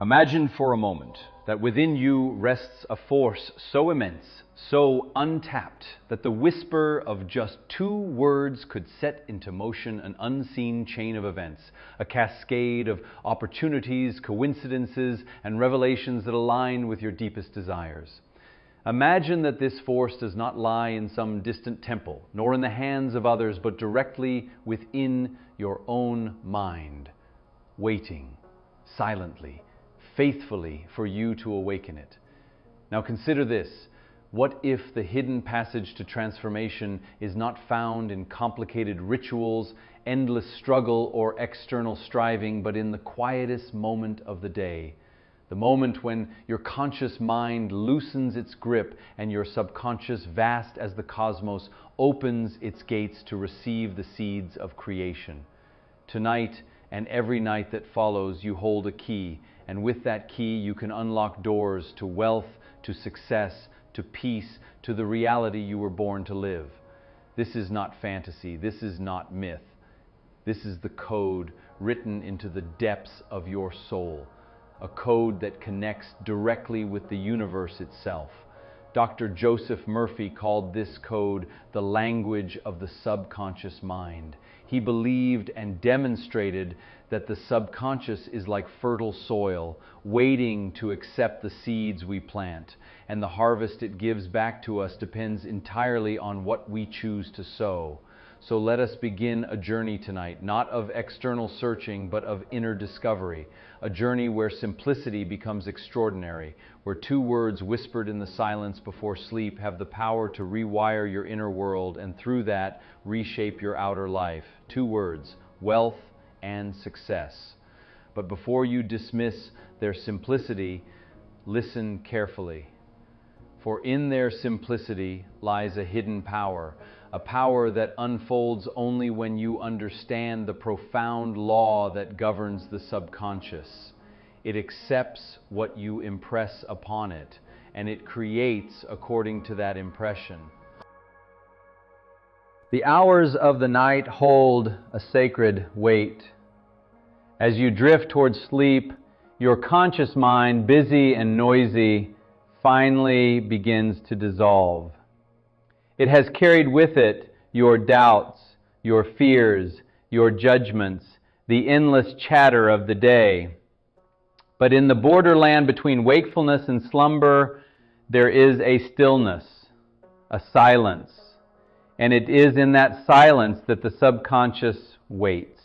Imagine for a moment that within you rests a force so immense, so untapped, that the whisper of just 2 words could set into motion an unseen chain of events, a cascade of opportunities, coincidences, and revelations that align with your deepest desires. Imagine that this force does not lie in some distant temple, nor in the hands of others, but directly within your own mind, waiting silently, faithfully for you to awaken it. Now consider this. What if the hidden passage to transformation is not found in complicated rituals, endless struggle, or external striving, but in the quietest moment of the day? The moment when your conscious mind loosens its grip and your subconscious, vast as the cosmos, opens its gates to receive the seeds of creation. Tonight and every night that follows, you hold a key, and with that key you can unlock doors to wealth, to success, to peace, to the reality you were born to live. This is not fantasy. This is not myth. This is the code written into the depths of your soul, a code that connects directly with the universe itself. Dr. Joseph Murphy called this code the language of the subconscious mind. He believed and demonstrated that the subconscious is like fertile soil, waiting to accept the seeds we plant, and the harvest it gives back to us depends entirely on what we choose to sow. So let us begin a journey tonight, not of external searching, but of inner discovery, a journey where simplicity becomes extraordinary, where 2 words whispered in the silence before sleep have the power to rewire your inner world and through that reshape your outer life. 2 words, wealth and success. But before you dismiss their simplicity, listen carefully. For in their simplicity lies a hidden power, a power that unfolds only when you understand the profound law that governs the subconscious. It accepts what you impress upon it, and it creates according to that impression. The hours of the night hold a sacred weight. As you drift towards sleep, your conscious mind, busy and noisy, finally begins to dissolve. It has carried with it your doubts, your fears, your judgments, the endless chatter of the day. But in the borderland between wakefulness and slumber, there is a stillness, a silence. And it is in that silence that the subconscious waits.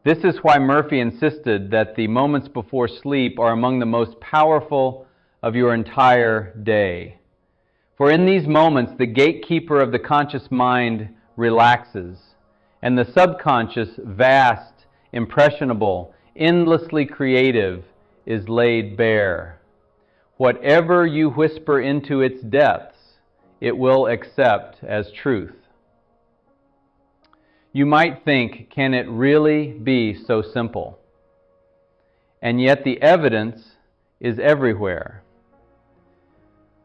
This is why Murphy insisted that the moments before sleep are among the most powerful of your entire day. For in these moments, the gatekeeper of the conscious mind relaxes, and the subconscious, vast, impressionable, endlessly creative, is laid bare. Whatever you whisper into its depths, it will accept as truth. You might think, can it really be so simple? And yet the evidence is everywhere.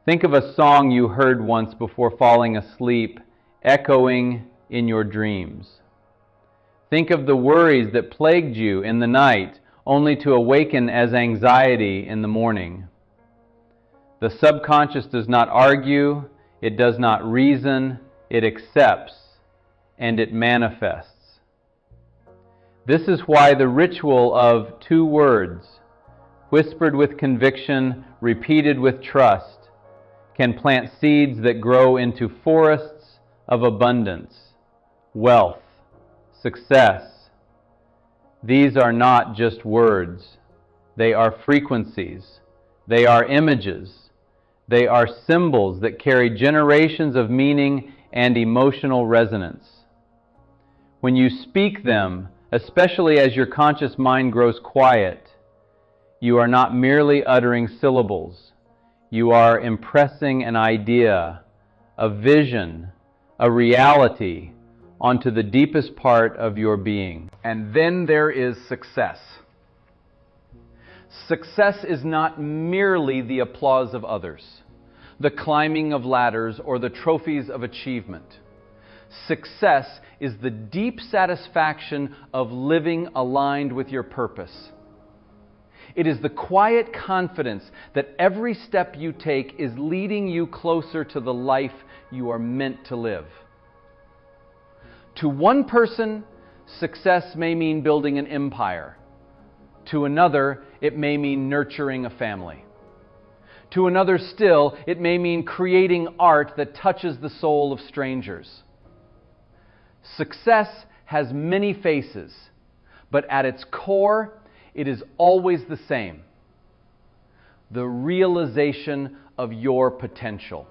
Think of a song you heard once before falling asleep, echoing in your dreams. Think of the worries that plagued you in the night, only to awaken as anxiety in the morning. The subconscious does not argue, it does not reason, it accepts, and it manifests. This is why the ritual of 2 words, whispered with conviction, repeated with trust, can plant seeds that grow into forests of abundance, wealth, success. These are not just words. They are frequencies. They are images. They are symbols that carry generations of meaning and emotional resonance. When you speak them, especially as your conscious mind grows quiet, you are not merely uttering syllables. You are impressing an idea, a vision, a reality onto the deepest part of your being. And then there is success. Success is not merely the applause of others, the climbing of ladders, or the trophies of achievement. Success is the deep satisfaction of living aligned with your purpose. It is the quiet confidence that every step you take is leading you closer to the life you are meant to live. To one person, success may mean building an empire. To another, it may mean nurturing a family. To another still, it may mean creating art that touches the soul of strangers. Success has many faces, but at its core, it is always the same: the realization of your potential.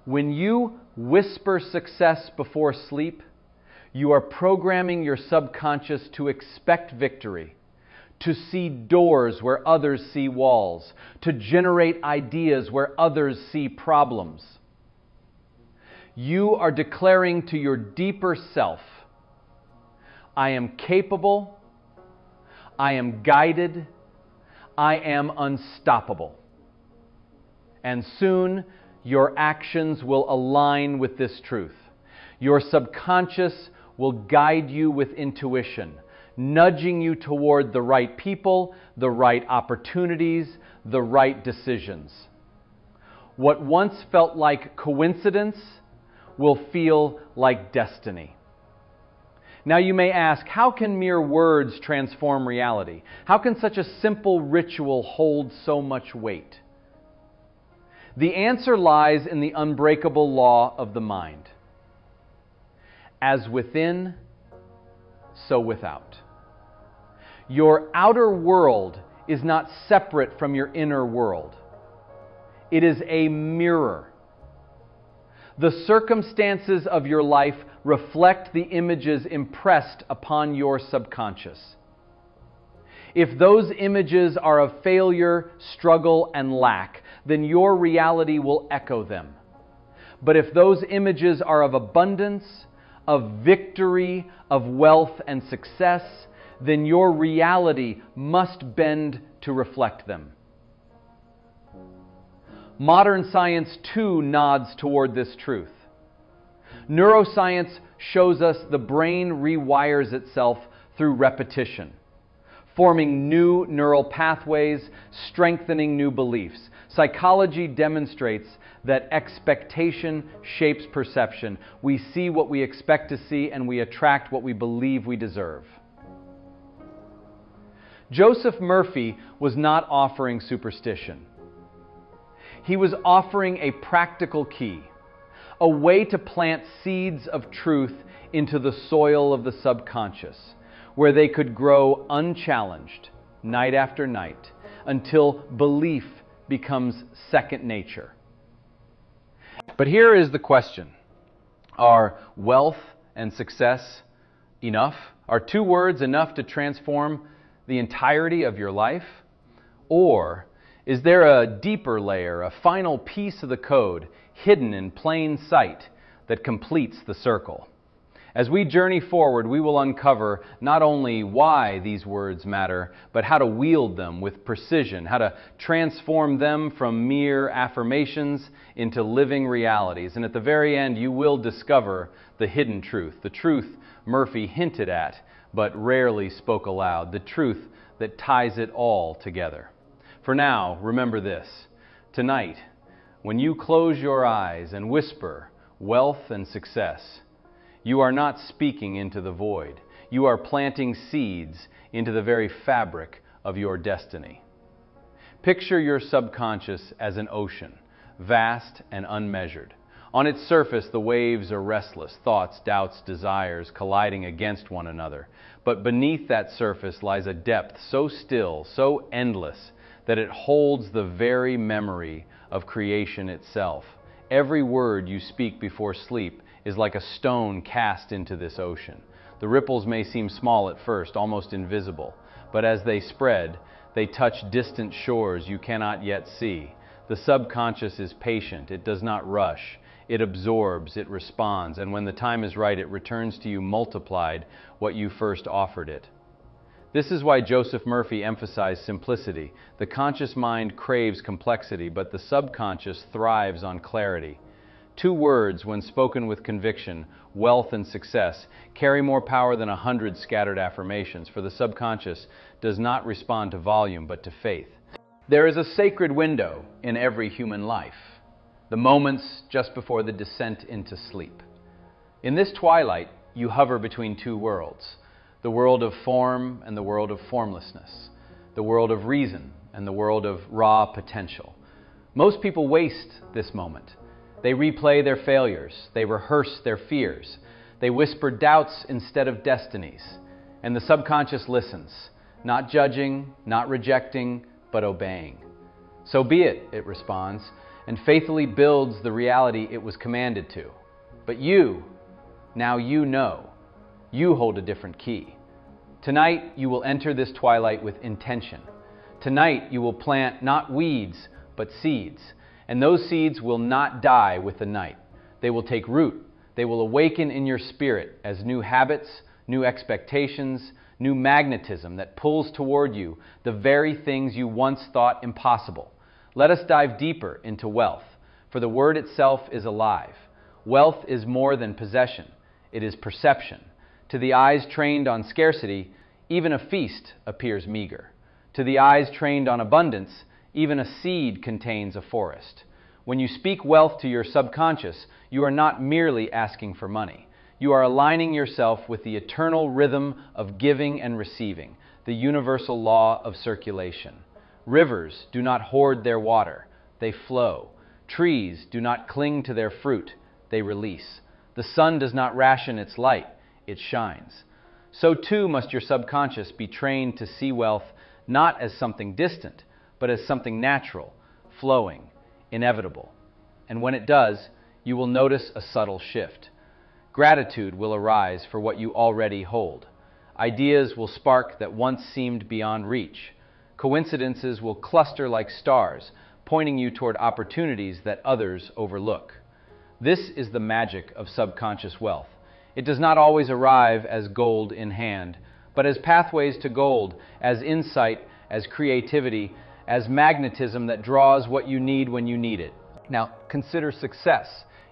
When you whisper success before sleep, you are programming your subconscious to expect victory, to see doors where others see walls, to generate ideas where others see problems. You are declaring to your deeper self, I am capable, I am guided, I am unstoppable. And soon, your actions will align with this truth. Your subconscious will guide you with intuition, nudging you toward the right people, the right opportunities, the right decisions. What once felt like coincidence will feel like destiny. Now you may ask, how can mere words transform reality? How can such a simple ritual hold so much weight? The answer lies in the unbreakable law of the mind. As within, so without. Your outer world is not separate from your inner world. It is a mirror. The circumstances of your life reflect the images impressed upon your subconscious. If those images are of failure, struggle, and lack, then your reality will echo them. But if those images are of abundance, of victory, of wealth and success, then your reality must bend to reflect them. Modern science too nods toward this truth. Neuroscience shows us the brain rewires itself through repetition, forming new neural pathways, strengthening new beliefs. Psychology demonstrates that expectation shapes perception. We see what we expect to see, and we attract what we believe we deserve. Joseph Murphy was not offering superstition. He was offering a practical key, a way to plant seeds of truth into the soil of the subconscious, where they could grow unchallenged, night after night, until belief becomes second nature. But here is the question. Are wealth and success enough? Are two words enough to transform the entirety of your life? Or is there a deeper layer, a final piece of the code, hidden in plain sight, that completes the circle? As we journey forward, we will uncover not only why these words matter, but how to wield them with precision, how to transform them from mere affirmations into living realities. And at the very end, you will discover the hidden truth, the truth Murphy hinted at, but rarely spoke aloud, the truth that ties it all together. For now, remember this. Tonight, when you close your eyes and whisper wealth and success, you are not speaking into the void. You are planting seeds into the very fabric of your destiny. Picture your subconscious as an ocean, vast and unmeasured. On its surface, the waves are restless, thoughts, doubts, desires colliding against one another. But beneath that surface lies a depth so still, so endless, that it holds the very memory of creation itself. Every word you speak before sleep is like a stone cast into this ocean. The ripples may seem small at first, almost invisible, but as they spread, they touch distant shores you cannot yet see. The subconscious is patient. It does not rush. It absorbs, it responds, and when the time is right, it returns to you multiplied what you first offered it. This is why Joseph Murphy emphasized simplicity. The conscious mind craves complexity, but the subconscious thrives on clarity. Two words, when spoken with conviction, wealth and success, carry more power than 100 scattered affirmations, for the subconscious does not respond to volume but to faith. There is a sacred window in every human life, the moments just before the descent into sleep. In this twilight, you hover between two worlds, the world of form and the world of formlessness, the world of reason and the world of raw potential. Most people waste this moment. They replay their failures, they rehearse their fears, they whisper doubts instead of destinies, and the subconscious listens, not judging, not rejecting, but obeying. So be it, it responds, and faithfully builds the reality it was commanded to. But you, now you know, you hold a different key. Tonight you will enter this twilight with intention. Tonight you will plant not weeds, but seeds. And those seeds will not die with the night. They will take root. They will awaken in your spirit as new habits, new expectations, new magnetism that pulls toward you the very things you once thought impossible. Let us dive deeper into wealth, for the word itself is alive. Wealth is more than possession. It is perception. To the eyes trained on scarcity, even a feast appears meager. To the eyes trained on abundance, even a seed contains a forest. When you speak wealth to your subconscious, you are not merely asking for money. You are aligning yourself with the eternal rhythm of giving and receiving, the universal law of circulation. Rivers do not hoard their water, they flow. Trees do not cling to their fruit, they release. The sun does not ration its light, it shines. So too must your subconscious be trained to see wealth not as something distant, but as something natural, flowing, inevitable. And when it does, you will notice a subtle shift. Gratitude will arise for what you already hold. Ideas will spark that once seemed beyond reach. Coincidences will cluster like stars, pointing you toward opportunities that others overlook. This is the magic of subconscious wealth. It does not always arrive as gold in hand, but as pathways to gold, as insight, as creativity, as magnetism that draws what you need when you need it. Now, consider success.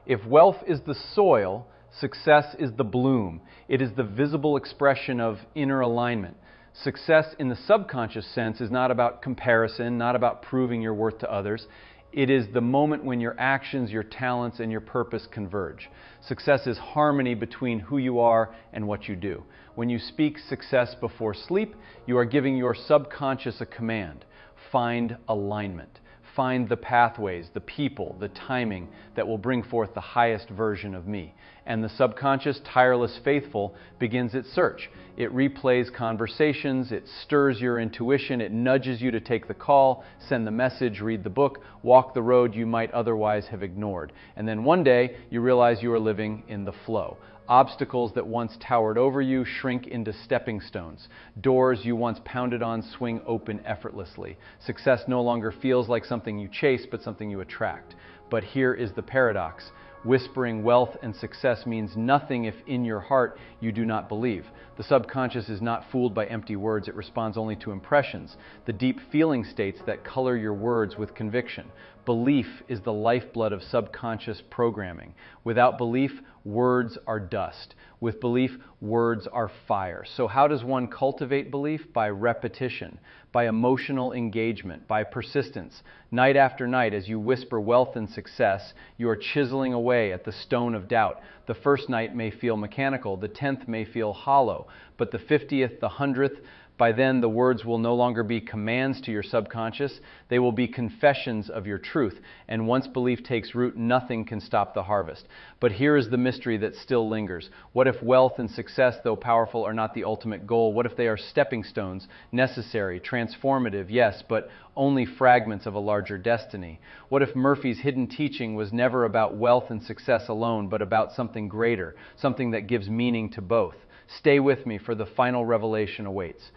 If wealth is the soil, success is the bloom. It is the visible expression of inner alignment. Success in the subconscious sense is not about comparison, not about proving your worth to others. It is the moment when your actions, your talents, and your purpose converge. Success is harmony between who you are and what you do. When you speak success before sleep, you are giving your subconscious a command. Find alignment. Find the pathways, the people, the timing that will bring forth the highest version of me. And the subconscious, tireless faithful, begins its search. It replays conversations, it stirs your intuition, it nudges you to take the call, send the message, read the book, walk the road you might otherwise have ignored. And then one day, you realize you are living in the flow. Obstacles that once towered over you shrink into stepping stones. Doors you once pounded on swing open effortlessly. Success no longer feels like something you chase, but something you attract. But here is the paradox. Whispering wealth and success means nothing if in your heart you do not believe. The subconscious is not fooled by empty words. It responds only to impressions, the deep feeling states that color your words with conviction. Belief is the lifeblood of subconscious programming. Without belief, words are dust. With belief, words are fire. So how does one cultivate belief? By repetition, by emotional engagement, by persistence. Night after night, as you whisper wealth and success, you are chiseling away at the stone of doubt. The first night may feel mechanical, the 10th may feel hollow, but the 50th, the 100th, by then the words will no longer be commands to your subconscious, they will be confessions of your truth. And once belief takes root, nothing can stop the harvest. But here is the mystery that still lingers. What if wealth and success, though powerful, are not the ultimate goal? What if they are stepping stones, necessary, transformative, yes, but only fragments of a larger destiny? What if Murphy's hidden teaching was never about wealth and success alone, but about something greater, something that gives meaning to both? Stay with me, for the final revelation awaits.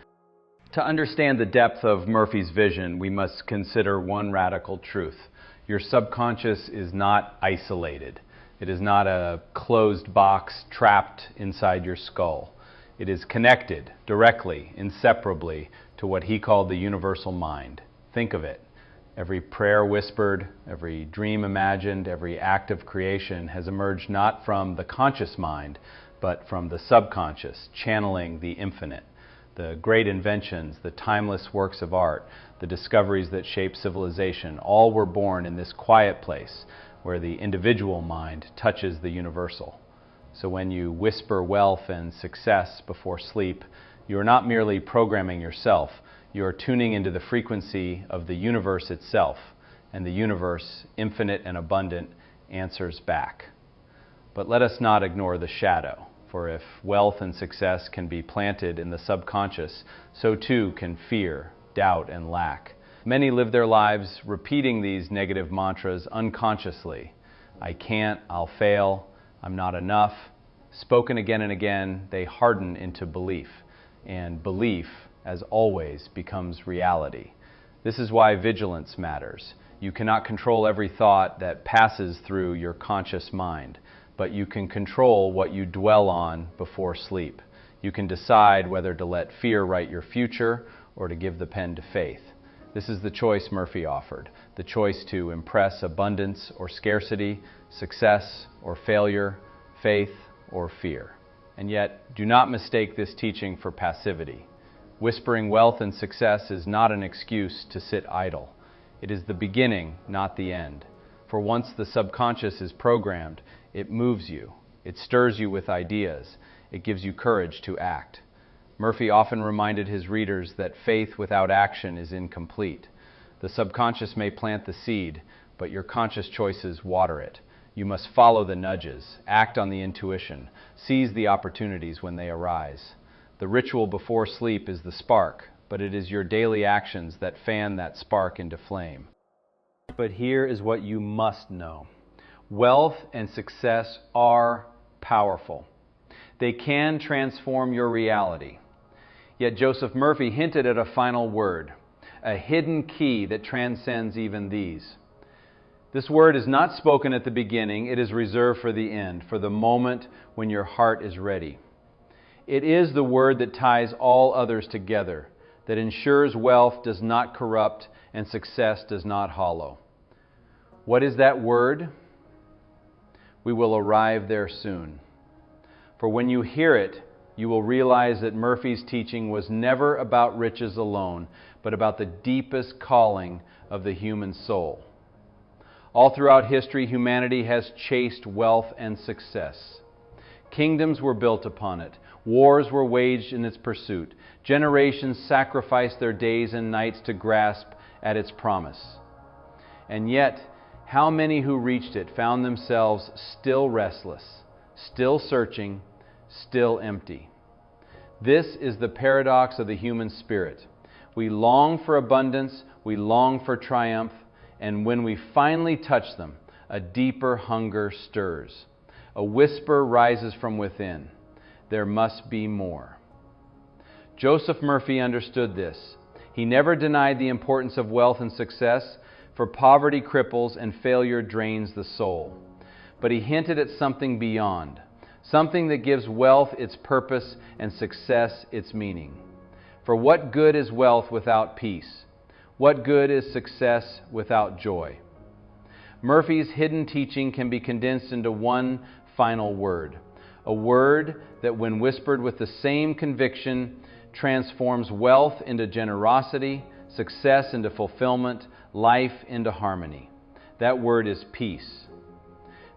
To understand the depth of Murphy's vision, we must consider one radical truth. Your subconscious is not isolated. It is not a closed box trapped inside your skull. It is connected directly, inseparably, to what he called the universal mind. Think of it. Every prayer whispered, every dream imagined, every act of creation has emerged not from the conscious mind, but from the subconscious, channeling the infinite. The great inventions, the timeless works of art, the discoveries that shape civilization, all were born in this quiet place where the individual mind touches the universal. So when you whisper wealth and success before sleep, you are not merely programming yourself, you are tuning into the frequency of the universe itself, and the universe, infinite and abundant, answers back. But let us not ignore the shadow, for if wealth and success can be planted in the subconscious, so too can fear, doubt, and lack. Many live their lives repeating these negative mantras unconsciously. I can't, I'll fail, I'm not enough. Spoken again and again, they harden into belief, and belief, as always, becomes reality. This is why vigilance matters. You cannot control every thought that passes through your conscious mind, but you can control what you dwell on before sleep. You can decide whether to let fear write your future or to give the pen to faith. This is the choice Murphy offered, the choice to impress abundance or scarcity, success or failure, faith or fear. And yet, do not mistake this teaching for passivity. Whispering wealth and success is not an excuse to sit idle. It is the beginning, not the end. For once the subconscious is programmed, it moves you. It stirs you with ideas. It gives you courage to act. Murphy often reminded his readers that faith without action is incomplete. The subconscious may plant the seed, but your conscious choices water it. You must follow the nudges, act on the intuition, seize the opportunities when they arise. The ritual before sleep is the spark, but it is your daily actions that fan that spark into flame. But here is what you must know. Wealth and success are powerful. They can transform your reality. Yet Joseph Murphy hinted at a final word, a hidden key that transcends even these. This word is not spoken at the beginning, it is reserved for the end, for the moment when your heart is ready. It is the word that ties all others together, that ensures wealth does not corrupt and success does not hollow. What is that word? We will arrive there soon. For when you hear it, you will realize that Murphy's teaching was never about riches alone, but about the deepest calling of the human soul. All throughout history, humanity has chased wealth and success. Kingdoms were built upon it. Wars were waged in its pursuit. Generations sacrificed their days and nights to grasp at its promise. And yet, how many who reached it found themselves still restless, still searching, still empty? This is the paradox of the human spirit. We long for abundance, we long for triumph, and when we finally touch them, a deeper hunger stirs. A whisper rises from within. There must be more. Joseph Murphy understood this. He never denied the importance of wealth and success, for poverty cripples and failure drains the soul. But he hinted at something beyond, something that gives wealth its purpose and success its meaning. For what good is wealth without peace? What good is success without joy? Murphy's hidden teaching can be condensed into one final word, a word that when whispered with the same conviction transforms wealth into generosity, success into fulfillment, life into harmony. That word is peace.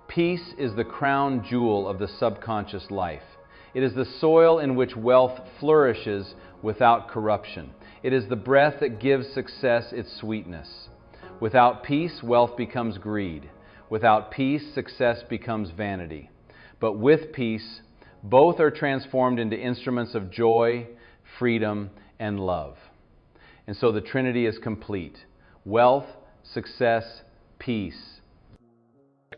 Peace is the crown jewel of the subconscious life. It is the soil in which wealth flourishes without corruption. It is the breath that gives success its sweetness. Without peace, wealth becomes greed. Without peace, success becomes vanity. But with peace, both are transformed into instruments of joy, freedom, and love. And so the Trinity is complete. Wealth, success, peace.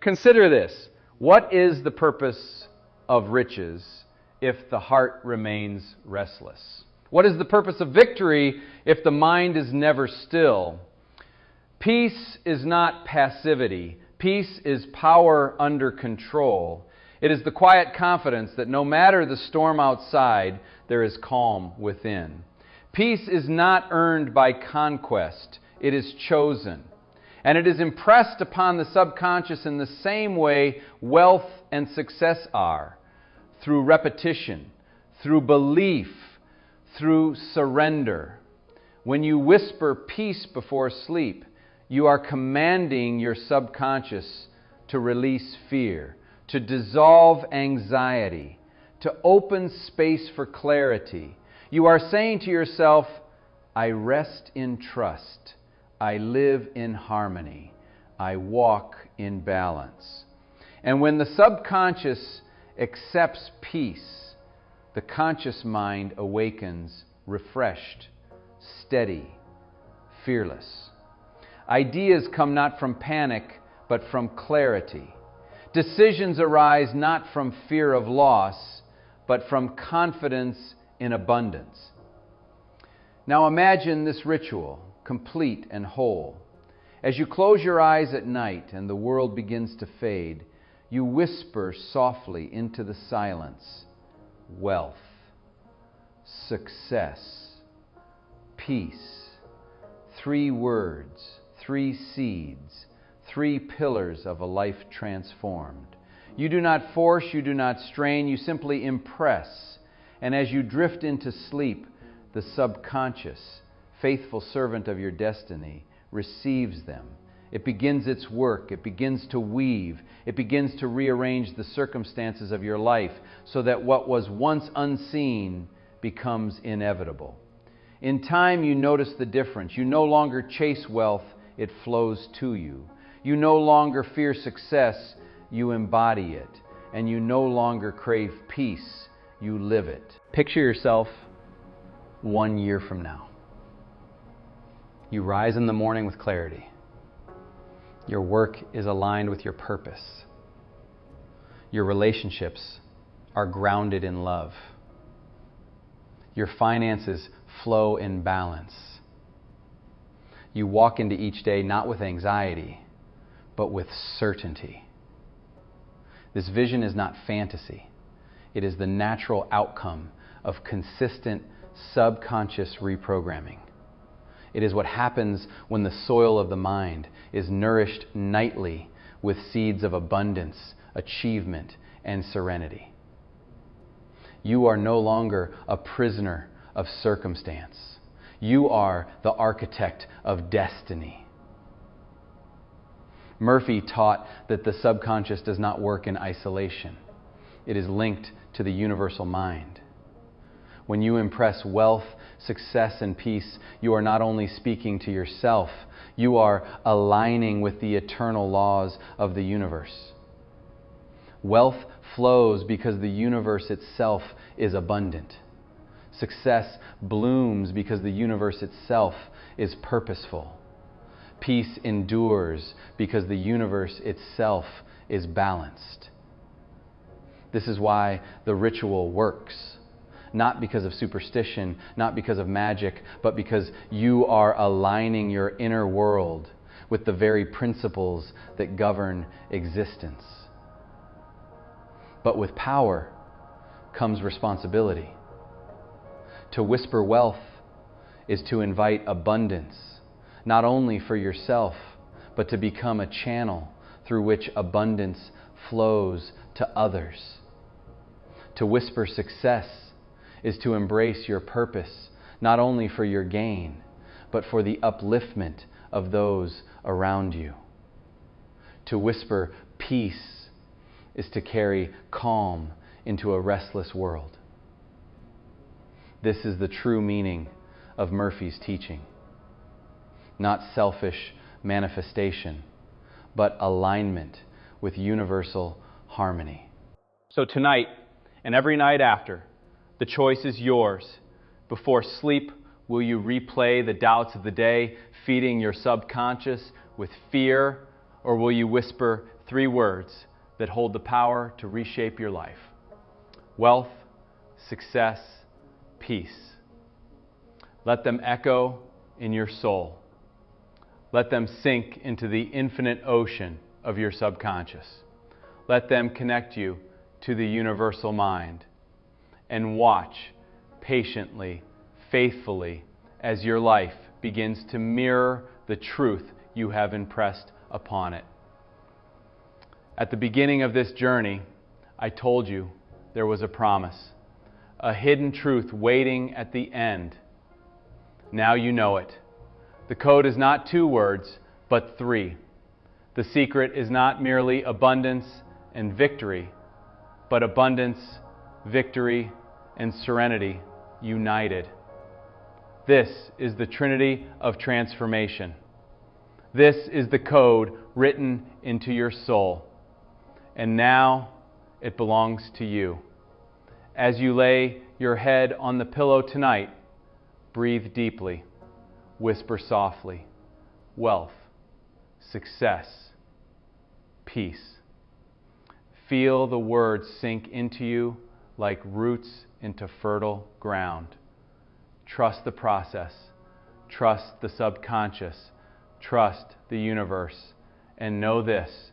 Consider this. What is the purpose of riches if the heart remains restless? What is the purpose of victory if the mind is never still? Peace is not passivity. Peace is power under control. It is the quiet confidence that no matter the storm outside, there is calm within. Peace is not earned by conquest. it is chosen. And it is impressed upon the subconscious in the same way wealth and success are, through repetition, through belief, through surrender. When you whisper peace before sleep, you are commanding your subconscious to release fear, to dissolve anxiety, to open space for clarity. You are saying to yourself, I rest in trust. I live in harmony. I walk in balance. And when the subconscious accepts peace, the conscious mind awakens refreshed, steady, fearless. Ideas come not from panic, but from clarity. Decisions arise not from fear of loss, but from confidence in abundance. Now imagine this ritual, complete and whole. As you close your eyes at night and the world begins to fade, you whisper softly into the silence, wealth, success, peace. 3 words, 3 seeds, 3 pillars of a life transformed. You do not force, you do not strain, you simply impress. And as you drift into sleep, the subconscious, faithful servant of your destiny, receives them. It begins its work. It begins to weave. It begins to rearrange the circumstances of your life so that what was once unseen becomes inevitable. In time, you notice the difference. You no longer chase wealth, it flows to you. You no longer fear success, you embody it. And you no longer crave peace, you live it. Picture yourself 1 year from now. You rise in the morning with clarity. Your work is aligned with your purpose. Your relationships are grounded in love. Your finances flow in balance. You walk into each day not with anxiety, but with certainty. This vision is not fantasy. It is the natural outcome of consistent subconscious reprogramming. It is what happens when the soil of the mind is nourished nightly with seeds of abundance, achievement, and serenity. You are no longer a prisoner of circumstance. You are the architect of destiny. Murphy taught that the subconscious does not work in isolation. It is linked to the universal mind. When you impress wealth, success, and peace, you are not only speaking to yourself, you are aligning with the eternal laws of the universe. Wealth flows because the universe itself is abundant. Success blooms because the universe itself is purposeful. Peace endures because the universe itself is balanced. This is why the ritual works. Not because of superstition, not because of magic, but because you are aligning your inner world with the very principles that govern existence. But with power comes responsibility. To whisper wealth is to invite abundance, not only for yourself, but to become a channel through which abundance flows to others. To whisper success is to embrace your purpose, not only for your gain, but for the upliftment of those around you. To whisper peace is to carry calm into a restless world. This is the true meaning of Murphy's teaching. Not selfish manifestation, but alignment with universal harmony. So tonight and every night after, the choice is yours. Before sleep, will you replay the doubts of the day, feeding your subconscious with fear, or will you whisper 3 words that hold the power to reshape your life? Wealth, success, peace. Let them echo in your soul. Let them sink into the infinite ocean of your subconscious. Let them connect you to the universal mind. And watch patiently, faithfully, as your life begins to mirror the truth you have impressed upon it. At the beginning of this journey, I told you there was a promise, a hidden truth waiting at the end. Now you know it. The code is not 2 words, but 3. The secret is not merely abundance and victory, but abundance, victory, and serenity united. This is the Trinity of transformation. This is the code written into your soul. And now it belongs to you. As you lay your head on the pillow tonight, breathe deeply, whisper softly, wealth, success, peace. Feel the words sink into you like roots into fertile ground. Trust the process. Trust the subconscious. Trust the universe. And know this: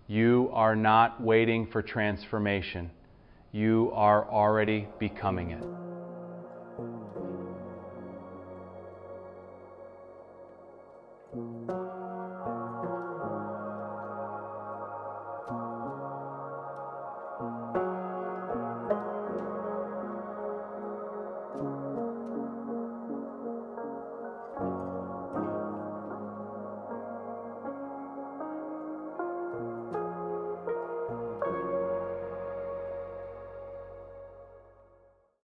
you are not waiting for transformation. You are already becoming it.